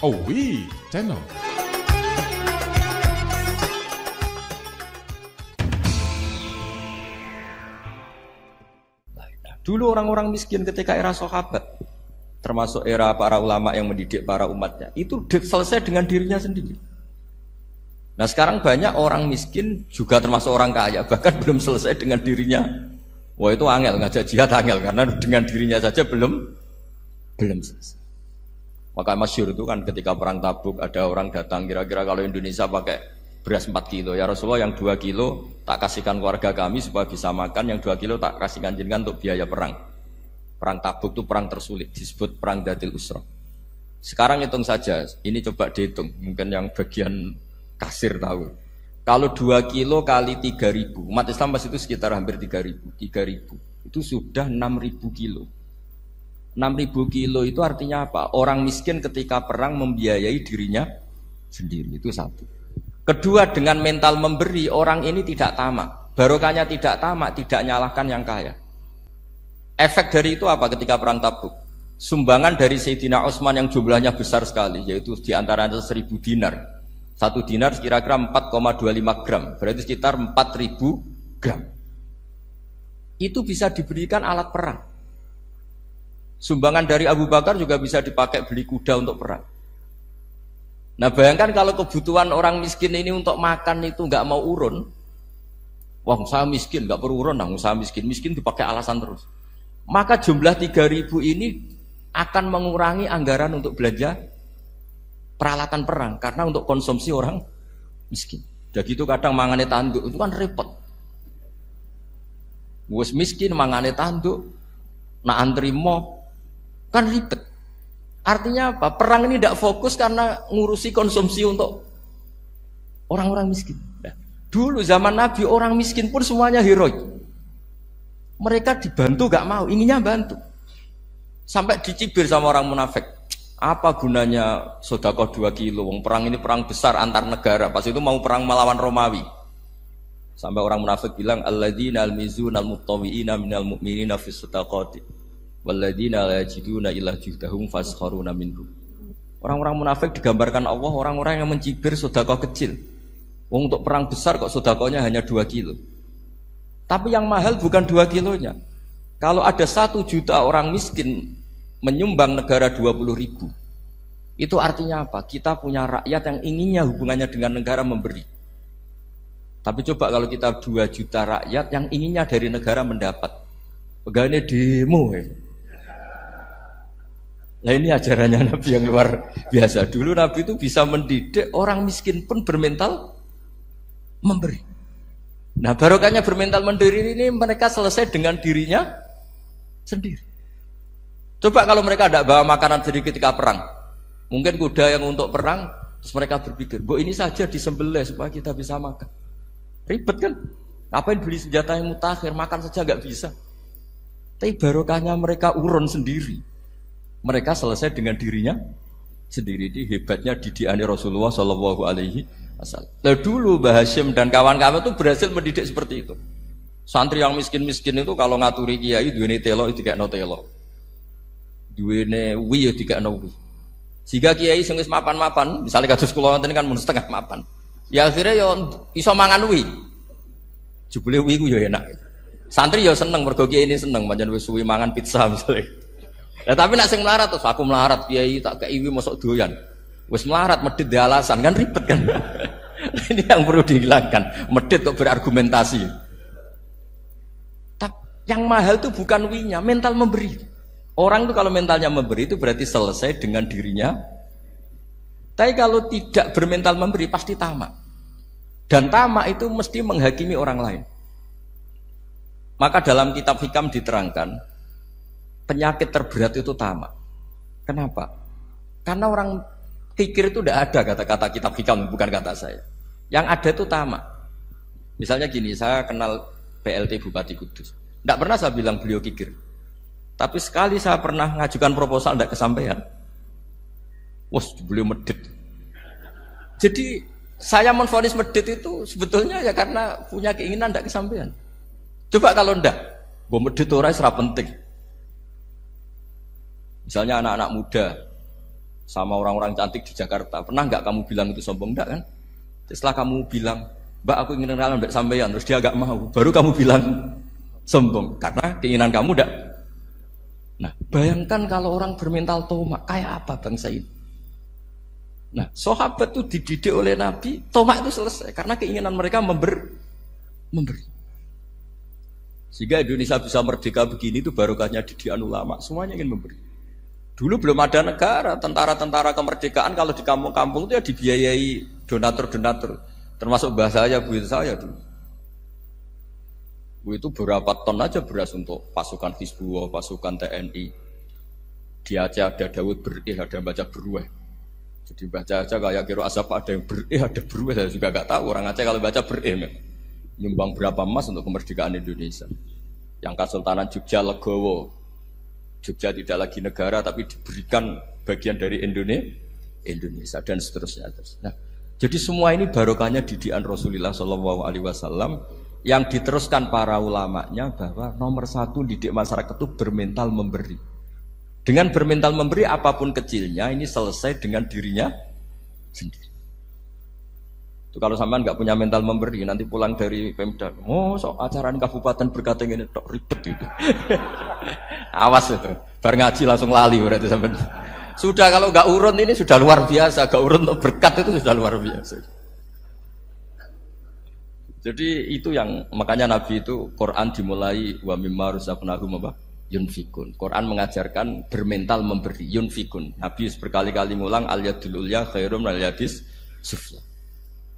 Owi Channel. Dulu orang-orang miskin ketika era sahabat, termasuk era para ulama yang mendidik para umatnya, itu selesai dengan dirinya sendiri. Nah sekarang banyak orang miskin juga termasuk orang kaya, bahkan belum selesai dengan dirinya. Wah itu angel, ngajak jihad angel, karena dengan dirinya saja belum selesai. Maka masyhur itu kan ketika perang Tabuk ada orang datang, kira-kira kalau Indonesia pakai beras 4 kilo, ya Rasulullah yang 2 kilo tak kasihkan keluarga kami supaya bisa makan, yang 2 kilo tak kasihkan jenengan untuk biaya perang. Perang Tabuk itu perang tersulit, disebut perang Dhatil Usra. Sekarang hitung saja, ini coba dihitung, mungkin yang bagian kasir tahu. Kalau 2 kilo kali 3.000, umat Islam pas itu sekitar hampir 3.000, itu sudah 6.000 kilo. 6.000 kilo itu artinya apa? Orang miskin ketika perang membiayai dirinya sendiri, itu satu. Kedua, dengan mental memberi, orang ini tidak tamak. Barokahnya tidak tamak, tidak nyalahkan yang kaya. Efek dari itu apa ketika perang Tabuk? Sumbangan dari Sayyidina Utsman yang jumlahnya besar sekali, yaitu diantaranya 1.000 dinar. 1 dinar kira-kira 4,25 gram, berarti sekitar 4.000 gram. Itu bisa diberikan alat perang. Sumbangan dari Abu Bakar juga bisa dipakai beli kuda untuk perang. Nah bayangkan kalau kebutuhan orang miskin ini untuk makan itu nggak mau urun. Wah saya miskin, nggak perlu urun, saya miskin dipakai alasan terus. Maka jumlah 3.000 ini akan mengurangi anggaran untuk belanja peralatan perang, karena untuk konsumsi orang miskin. Udah gitu kadang mangane tanduk, itu kan repot. Wes miskin mangane tanduk, nak antri mo, kan ribet. Artinya apa? Perang ini tidak fokus karena ngurusi konsumsi untuk orang-orang miskin. Nah, dulu zaman Nabi orang miskin pun semuanya heroik. Mereka dibantu gak mau, inginnya bantu. Sampai dicibir sama orang munafik. Apa gunanya sedekah 2 kilo? Perang ini perang besar antar negara. Pas itu mau perang melawan Romawi. Sampai orang munafik bilang alladzina almizuna almuttawiina minal mu'minina fis sadaqati walladzina la yajiduna illa juhdahum faskharuna minhum. Orang-orang munafik digambarkan Allah orang-orang yang mencibir sedekah kecil. Untuk perang besar kok sedekahnya hanya 2 kilo. Tapi yang mahal bukan 2 kilonya. Kalau ada 1 juta orang miskin menyumbang negara 20.000, itu artinya apa? Kita punya rakyat yang inginnya hubungannya dengan negara memberi. Tapi coba kalau kita 2 juta rakyat yang inginnya dari negara mendapat, pegawainya demo ya. Nah ini ajarannya Nabi yang luar biasa. Dulu Nabi itu bisa mendidik orang miskin pun bermental memberi. Nah barokahnya bermental memberi ini mereka selesai dengan dirinya sendiri. Coba kalau mereka tidak bawa makanan sendiri ketika perang, mungkin kuda yang untuk perang, terus mereka berpikir, ini saja disembelih supaya kita bisa makan. Ribet kan? Ngapain beli senjata yang mutakhir, makan saja nggak bisa. Tapi barokahnya mereka urun sendiri. Mereka selesai dengan dirinya sendiri. Ini hebatnya didikannya Rasulullah Shallallahu Alaihi Wasallam. Lalu dulu Mbah Hashim dan kawan-kawan itu berhasil mendidik seperti itu. Santri yang miskin-miskin itu kalau ngaturi kiai duweni telo itu kayak no telo. Duwene wi ya dikakno wi. Jika kiai sing wis mapan-mapan, misalnya kados kula wonten kan mun setengah mapan. Ya akhirnya ya iso mangan wi. Jebule wi ku ya enak. Santri ya seneng mergo kiai ini seneng pancen wis suwi mangan pizza misalnya. Lah tapi nek sing melarat terus aku melarat kiai tak kei wi mosok doyan. Wis melarat medhit di alasan kan ribet kan. Ini yang perlu dihilangkan. Medhit kok berargumentasi. Tapi yang mahal itu bukan winya, mental memberi. Orang itu kalau mentalnya memberi itu berarti selesai dengan dirinya. Tapi kalau tidak bermental memberi pasti tamak. Dan tamak itu mesti menghakimi orang lain. Maka dalam kitab Hikam diterangkan penyakit terberat itu tamak. Kenapa? Karena orang pikir itu tidak ada kata-kata kitab Hikam, bukan kata saya. Yang ada itu tamak. Misalnya gini, saya kenal PLT Bupati Kudus. Tidak pernah saya bilang beliau kikir. Tapi sekali saya pernah ngajukan proposal tidak kesampaian. Wes beliau medit. Jadi saya menvonis medit itu sebetulnya ya karena punya keinginan tidak kesampaian. Coba kalau ndak, gue medit orang serap penting. Misalnya anak-anak muda sama orang-orang cantik di Jakarta. Pernah nggak kamu bilang itu sombong? Enggak kan? Setelah kamu bilang, Mbak aku ingin kenalan Mbak sampeyan, terus dia agak mau, baru kamu bilang sombong karena keinginan kamu enggak. Nah, bayangkan kalau orang bermental tomak, kayak apa bangsa ini? Nah, sahabat itu dididik oleh Nabi, tomak itu selesai karena keinginan mereka memberi. Sehingga Indonesia bisa merdeka begini itu barokahnya didikan ulama, semuanya ingin memberi. Dulu belum ada negara, tentara-tentara kemerdekaan kalau di kampung-kampung itu ya dibiayai donatur-donatur. Termasuk bahasa saya dulu. Itu berapa ton aja beras untuk pasukan Hizbullah, pasukan TNI. Di Aceh ada Dawud berih, ada yang baca berueh. Jadi baca aja kayak kira asap ada yang berih, ada berueh. Saya juga gak tahu orang Aceh kalau baca berih. Nyumbang berapa emas untuk kemerdekaan Indonesia. Yang Kesultanan Jogja Legowo. Jogja tidak lagi negara tapi diberikan bagian dari Indonesia dan seterusnya. Nah, jadi semua ini barokahnya didikan Rasulullah SAW yang diteruskan para ulamanya bahwa nomor satu didik masyarakat itu bermental memberi. Dengan bermental memberi apapun kecilnya ini selesai dengan dirinya sendiri. Itu kalau sampean nggak punya mental memberi nanti pulang dari Pemda, sok acara kabupaten berkata ini tok ribet itu. Awas itu, bar ngaji langsung lali berarti sampean. Sudah kalau nggak urun ini sudah luar biasa, nggak urun untuk berkat itu sudah luar biasa. Jadi itu yang makanya Nabi itu Quran dimulai wa mimma razaqnahum yunfikun. Quran mengajarkan bermental memberi yunfikun. Nabi berkali-kali ngulang al yadul ulya khairum al yadis sufla.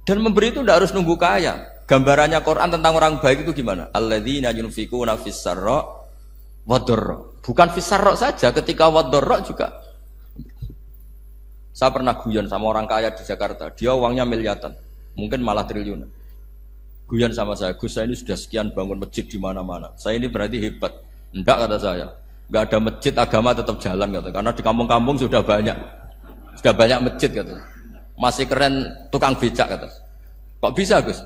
Dan memberi itu tidak harus nunggu kaya. Gambarannya Quran tentang orang baik itu gimana? Alladzina yunfikuna fis sarra wadharra. Bukan fis sarra saja, ketika wadharra juga. Saya pernah guyon sama orang kaya di Jakarta. Dia uangnya miliaran, mungkin malah triliunan. Guyon sama saya, Gus saya ini sudah sekian bangun masjid di mana-mana. Saya ini berarti hebat. Enggak kata saya. Enggak ada masjid agama tetap jalan kata. Karena di kampung-kampung sudah banyak masjid kata. Masih keren tukang becak kata. Kok bisa Gus?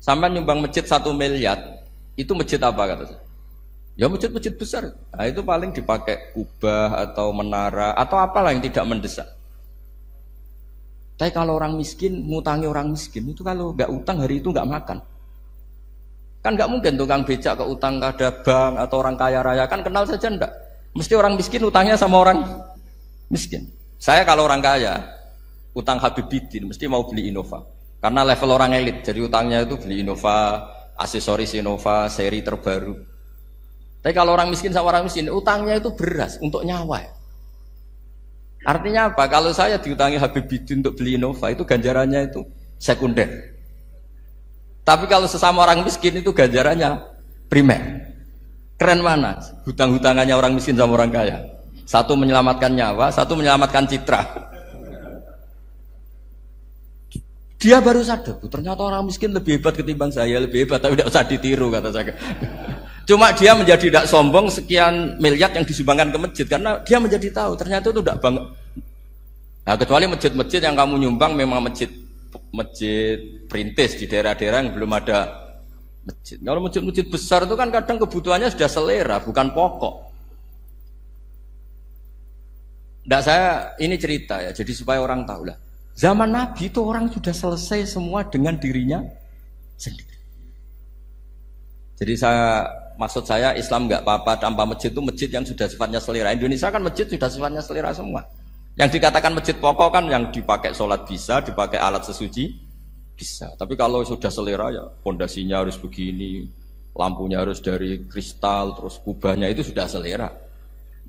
Sampai nyumbang masjid 1 miliar, itu masjid apa kata saya? Ya masjid-masjid besar. Nah itu paling dipakai kubah atau menara atau apalah yang tidak mendesak. Tapi kalau orang miskin, ngutangi orang miskin itu kalau nggak utang hari itu nggak makan. Kan nggak mungkin tukang becak ke utang ada bank atau orang kaya raya kan kenal saja enggak. Mesti orang miskin utangnya sama orang miskin. Saya kalau orang kaya utang Habibidin mesti mau beli Innova karena level orang elit jadi utangnya itu beli Innova, aksesoris Innova, seri terbaru. Tapi kalau orang miskin sama orang miskin utangnya itu beras untuk nyawa. Artinya apa? Kalau saya diutangi Habibidin untuk beli Innova itu ganjarannya itu sekunder. Tapi kalau sesama orang miskin itu ganjarannya primer. Keren mana? Hutang-hutangannya orang miskin sama orang kaya. Satu menyelamatkan nyawa, satu menyelamatkan citra. Dia baru sadar, ternyata orang miskin lebih hebat ketimbang saya, lebih hebat, tapi tidak usah ditiru kata saya. Cuma dia menjadi tidak sombong sekian miliar yang disumbangkan ke masjid karena dia menjadi tahu ternyata itu tidak banget. Nah, kecuali masjid-masjid yang kamu nyumbang memang masjid perintis di daerah-daerah yang belum ada masjid. Kalau masjid-masjid besar itu kan kadang kebutuhannya sudah selera, bukan pokok. Tidak saya ini cerita ya, jadi supaya orang tahu lah. Zaman Nabi itu orang sudah selesai semua dengan dirinya sendiri. Jadi maksud saya Islam nggak apa-apa tanpa masjid itu masjid yang sudah sifatnya selera. Indonesia kan masjid sudah sifatnya selera semua. Yang dikatakan masjid pokok kan yang dipakai sholat bisa, dipakai alat sesuci bisa. Tapi kalau sudah selera ya pondasinya harus begini, lampunya harus dari kristal, terus kubahnya itu sudah selera.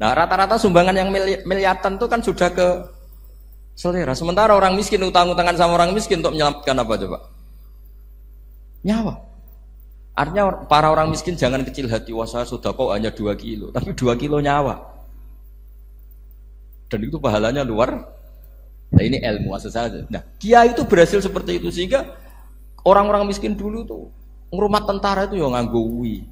Nah rata-rata sumbangan yang miliatan itu kan sudah ke selera. Sementara orang miskin utang-utangan sama orang miskin untuk menyelamatkan apa coba? Nyawa. Artinya para orang miskin jangan kecil hati, wah saya sudah kok hanya 2 kilo, tapi 2 kilo nyawa. Dan itu pahalanya luar. Nah ini ilmu asal saja. Nah dia itu berhasil seperti itu sehingga orang-orang miskin dulu tuh ngrumat tentara itu ya nganggo wi,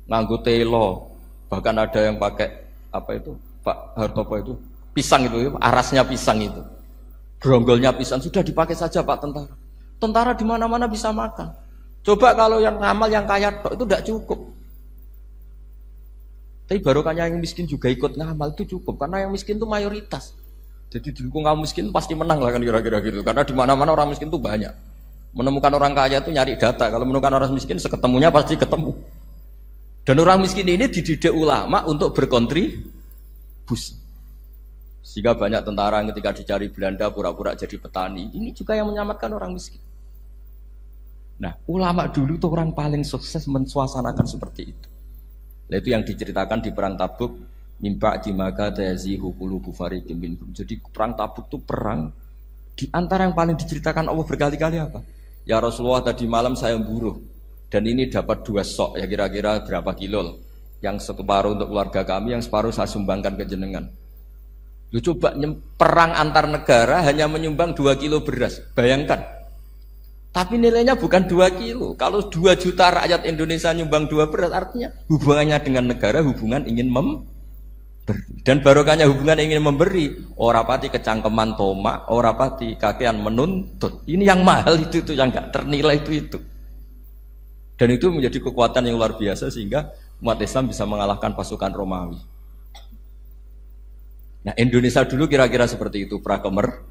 nganggo telo, bahkan ada yang pakai apa itu Pak Hartopo itu pisang itu, arasnya pisang itu. Gronggolnya pisang sudah dipakai saja Pak tentara. Tentara di mana-mana bisa makan. Coba kalau yang ngamal yang kaya itu tidak cukup. Tapi barokahnya yang miskin juga ikut ngamal itu cukup karena yang miskin itu mayoritas. Jadi didukung kaum miskin pasti menang lah kan kira-kira gitu. Karena di mana-mana orang miskin itu banyak. Menemukan orang kaya itu nyari data. Kalau menemukan orang miskin seketemunya pasti ketemu. Dan orang miskin ini dididik ulama untuk berkontribusi. Sehingga banyak tentara yang ketika dicari Belanda pura-pura jadi petani. Ini juga yang menyelamatkan orang miskin. Nah, ulama dulu itu orang paling sukses mensuasanakan seperti itu. Nah, itu yang diceritakan di perang Tabuk. Mimpa di maka tazihu qulubu fariqin minhum. Jadi perang Tabuk itu perang di antara yang paling diceritakan Allah berkali-kali apa? Ya Rasulullah, tadi malam saya buruh dan ini dapat 2 sok, ya kira-kira berapa kilo? Yang separuh untuk keluarga kami, yang separuh saya sumbangkan ke jenengan. Lu coba perang antar negara hanya menyumbang 2 kilo beras, bayangkan. Tapi nilainya bukan 2 kilo. Kalau 2 juta rakyat Indonesia nyumbang 2 beras, artinya hubungannya dengan negara hubungan ingin dan barokahnya hubungan ingin memberi. Ora pati kecangkeman toma, ora pati kakean menuntut. Ini yang mahal itu yang nggak ternilai itu. Dan itu menjadi kekuatan yang luar biasa sehingga umat Islam bisa mengalahkan pasukan Romawi. Nah, Indonesia dulu kira-kira seperti itu, prakemer